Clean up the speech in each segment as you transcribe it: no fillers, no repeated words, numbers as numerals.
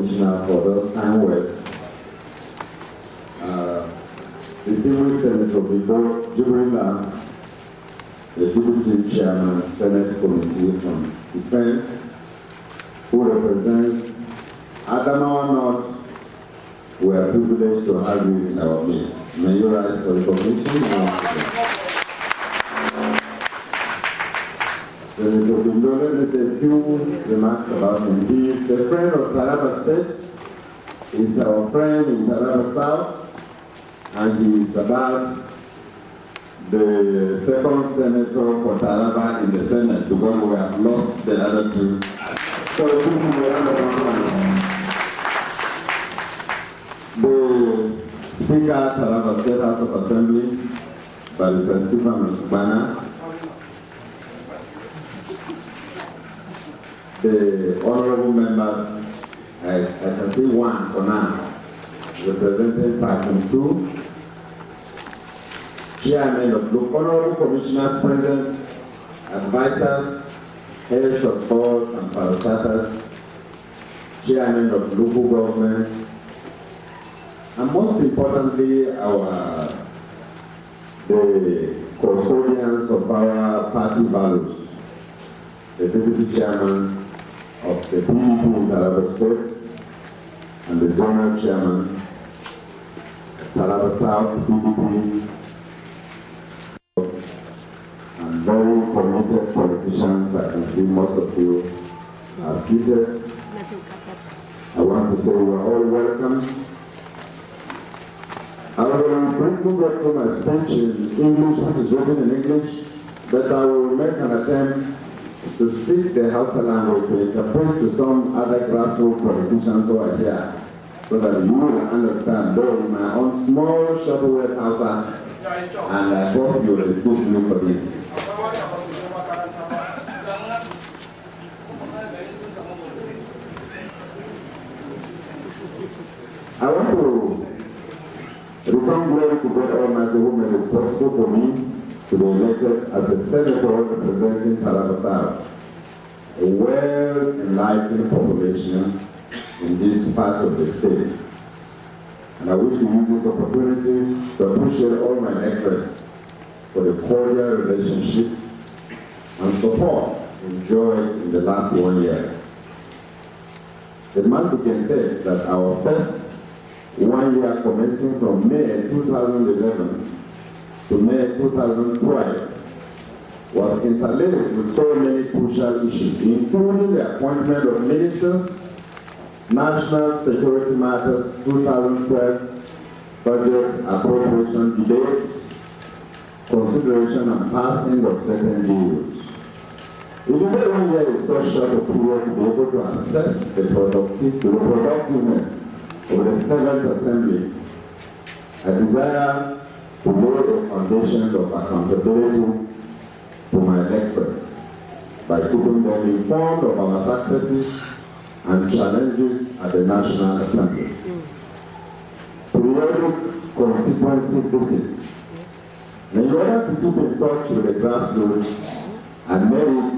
Commissioner, for those kind words. Distinguished Senator Jibrila, the Deputy Chairman, Senate Committee on Defense, who represents Adamawa North, we are privileged to have you in our midst. May you rise for recognition. Senator Bindole, let me say a few remarks about him. He is a friend of Taraba State. He is our friend in Taraba South. And he is about the second senator for Taraba in the Senate, because we have lost the other two. So the Speaker, Taraba State House of Assembly, Barrister Stephen Bana, the honorable members, I can see one for now, representing TAKUM 2, Chairman of Honorable Commissioners present, advisors, heads of boards and parastatals, Chairman of local government, and most importantly, the custodians of our party values, the Deputy Chairman of the PDP in Taraba State, and the Zonal Chairman, Taraba South, PDP, and very committed politicians. I can see most of you are seated. I want to say you are all welcome. I will briefly go through my speech in English, which is written in English, but I will make an attempt to speak the Hausa language to interpret to some other grassroots politicians who are here, so that you will understand, though in my own small short-word Hausa, and I hope you will excuse me for this. I want to return glory to God Almighty, who made it possible for me to be elected as a senator representing Taraba South, a well-enlightened population in this part of the state. And I wish to use this opportunity to appreciate all my efforts for the cordial relationship and support enjoyed in the last 1 year. The month we can say that our first 1 year commencing from May 2011 to May 2012 was interlaced with so many crucial issues, including the appointment of ministers, national security matters, 2012 budget appropriation debates, consideration and passing of certain bills. It is very 1 year is so short a period to be able to assess the productiveness of the Seventh Assembly. I desire to lay the foundation of accountability to my electorate by keeping them informed of our successes and challenges at the National Assembly. Periodic constituency visits. In order to keep in touch with the grassroots, I made it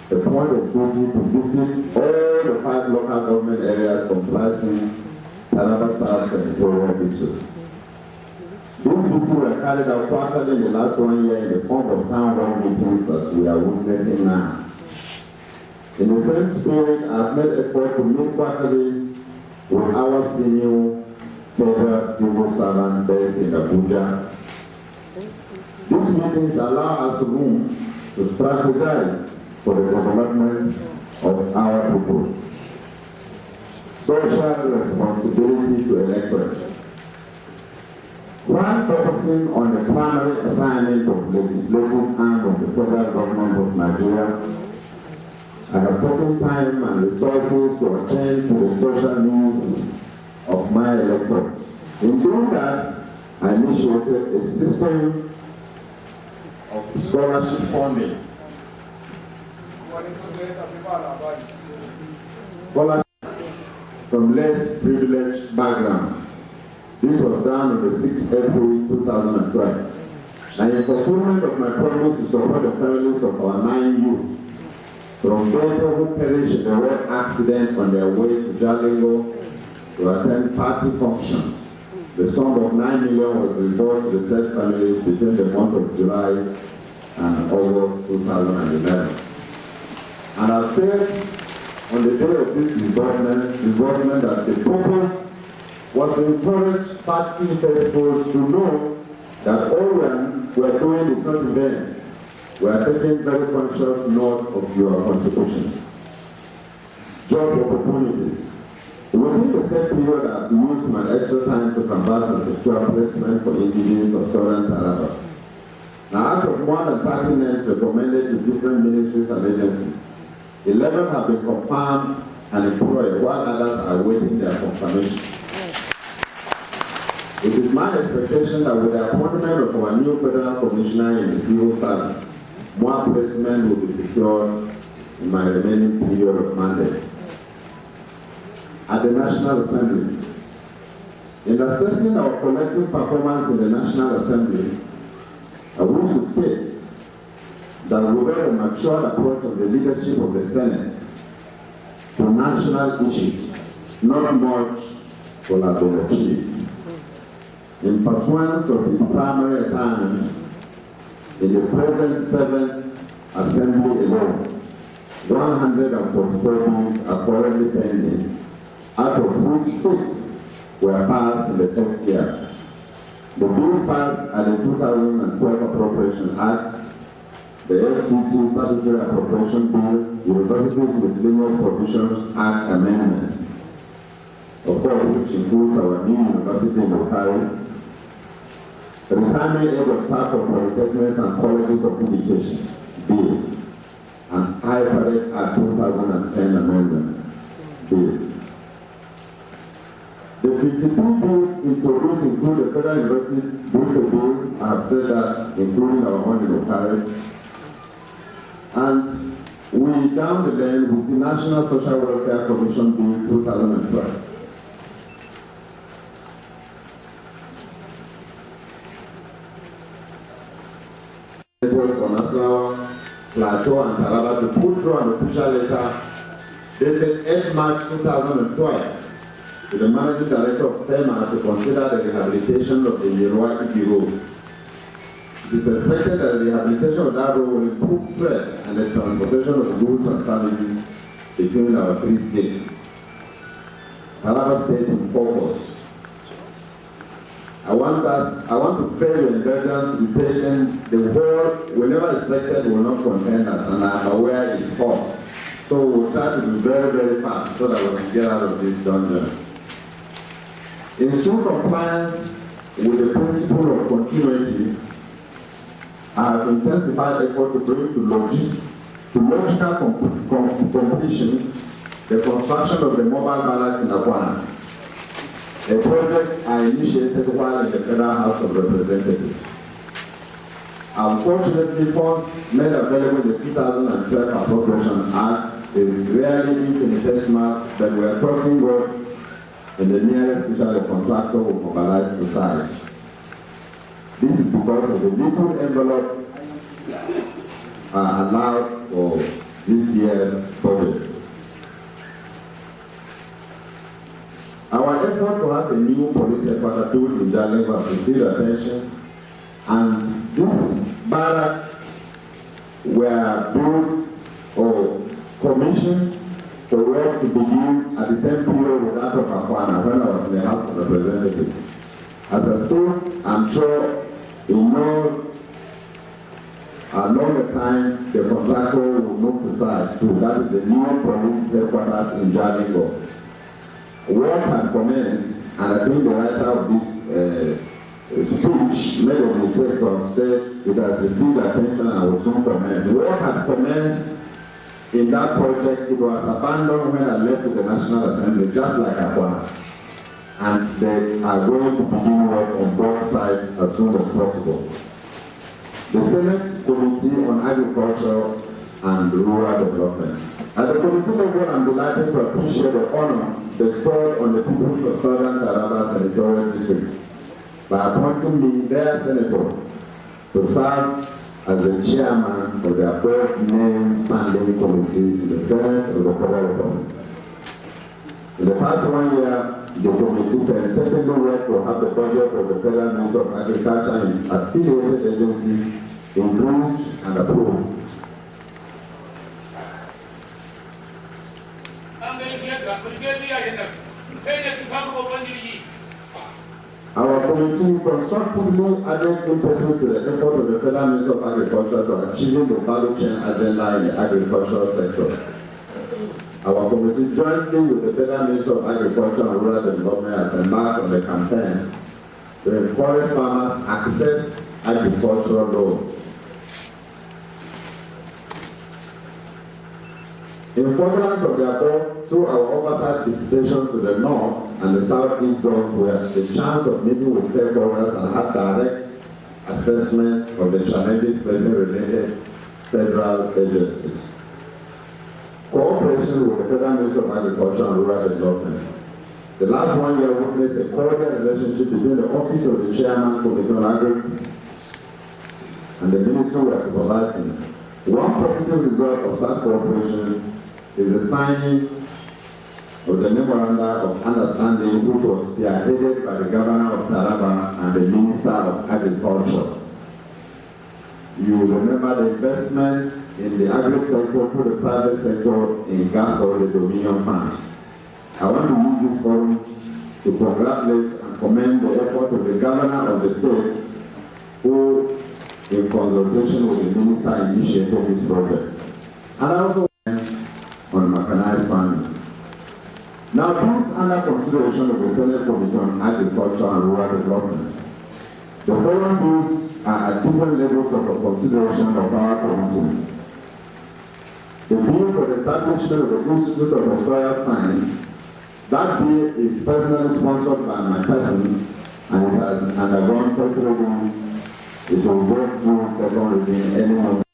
a point of duty to visit all the 5 local government areas comprising Taraba South Senatorial District. These visits were carried out quarterly in the last 1 year in the form of town hall meetings as we are witnessing now. In the same spirit, I have made effort to meet quarterly with our senior federal civil servant based in Abuja. These meetings allow us room to strategize for the development of our people. Social responsibility to electorate. While focusing on the primary assignment of legislative arm of the federal government of Nigeria, I have taken time and resources to attend to the social needs of my electorate. In doing that, I initiated a system of scholarship funding. Scholarship from less privileged background. This was done on the 6th April 2012. And in fulfillment of my promise to support the families of our 9 youth from Bethel who perished in a road accident on their way to Jalingo to attend party functions. The sum of 9 million was reimbursed to the said families between the month of July and August 2011. And I've said on the day of this disbursement that the purpose was to encourage party faithfuls to know that all we are doing is not in vain. We are taking very conscious note of your contributions. Job opportunities. Within the same period, I've used my extra time to canvass and secure placement for individuals of Southern Taraba. Now, out of more than 30 names recommended to different ministries and agencies, 11 have been confirmed and employed, while others are awaiting their confirmation. It is my expectation that with the appointment of our new federal commissioner in the civil service, more placement will be secured in my remaining period of mandate. At the National Assembly, in assessing our collective performance in the National Assembly, I wish to state that we have a matured approach of the leadership of the Senate to national issues, not much will have been achieved. In pursuance of its primary assignment, in the present 7th Assembly alone, 144 bills are currently pending, out of which 6 were passed in the first year. The bills passed are the 2012 Appropriation Act, the FCT Statutory Appropriation Bill, Universities Miscellaneous Provisions Act Amendment, of course, which includes our new university in Ohio, the Retirement Age of Staff of Polytechnics and Colleges of Education Bill, and IPADEC Act 2010 Amendment Bill. The 52 bills introduced include the Federal University Bill, I have said that, including our own in Ohio. And we, down the lane, with the National Social Welfare Commission Bill 2012. For Nassau, Plateau, and Taraba to put through an official letter dated 8 March 2012 to the Managing Director of FEMA to consider the rehabilitation of the Leroy-Ibi Road. It is expected that the rehabilitation of that road will improve trade and the transportation of goods and services between our 3 states. Taraba State in focus. I want to pray your indulgence to be patient. The world, whenever expected, will not contain us, and I'm aware it's hot. So we'll try to be very, very fast so that we can get out of this dungeon. In strict compliance with the principle of continuity, I have intensified effort to bring to logical completion the construction of the mobile barracks in Akwana, a project I initiated while in the Federal House of Representatives. Unfortunately, funds made available in the 2012 Appropriation Act is rarely infinitesimal, but we are trusting God in the nearest future the contractor will mobilize the site. This is because of the little envelope allowed for this year's budget. Our effort to have a new police headquarters built in Jalingo has received attention, and this barrack were built or commissioned for work to begin at the same period with that of Akwana when I was in the House of Representatives. As I spoke, I'm sure in no longer time the contractor will move to site. So that is the new police headquarters in Jalingo. Work had commenced, and I think the writer of this speech made a mistake of said it has received attention and will soon commence. Work had commenced in that project. It was abandoned when I left the National Assembly, just like Akwana. And they are going to begin work on both sides as soon as possible. The Senate Committee on Agriculture and Rural Development. At the committee level, I'm delighted to appreciate the honor bestowed on the people of Southern Taraba Senatorial District by appointing me their senator to serve as the chairman of the above-named standing committee in the Senate of the Federal Republic. In the past 1 year, the committee painstakingly worked to have the budget of the Federal Ministry of Agriculture and affiliated agencies increased and approved. Our committee constructively added impetus to the effort of the Federal Ministry of Agriculture to achieving the value chain agenda in the agricultural sector. Our committee, jointly with the Federal Ministry of Agriculture and Rural Development, has embarked on the campaign to encourage farmers access agricultural loans. In furtherance of the above, through our oversight visitations to the north and the southeast zones, we had the chance of meeting with stakeholders and have direct assessment of the challenges facing related federal agencies. Cooperation with the Federal Ministry of Agriculture and Rural Development. The last 1 year witnessed a cordial relationship between the Office of the Chairman, Committee on Agriculture, and the Ministry we are supervising. One positive result of such cooperation is the signing of the Memoranda of Understanding, which was spearheaded by the Governor of Taraba and the Minister of Agriculture. You remember the investment in the agri sector through the private sector in gas or the Dominion Funds. I want to use this forum to congratulate and commend the effort of the Governor of the state who, in consultation with the Minister, initiated this project. And I also on mechanized farming. Now, these under consideration of the Senate Committee on Agriculture and Rural Development. The following bills are at different levels of consideration of our committee. The bill for the establishment of the Institute of Soil Science, that bill is personally sponsored by my person and it has undergone first reading. It will go through second reading any moment.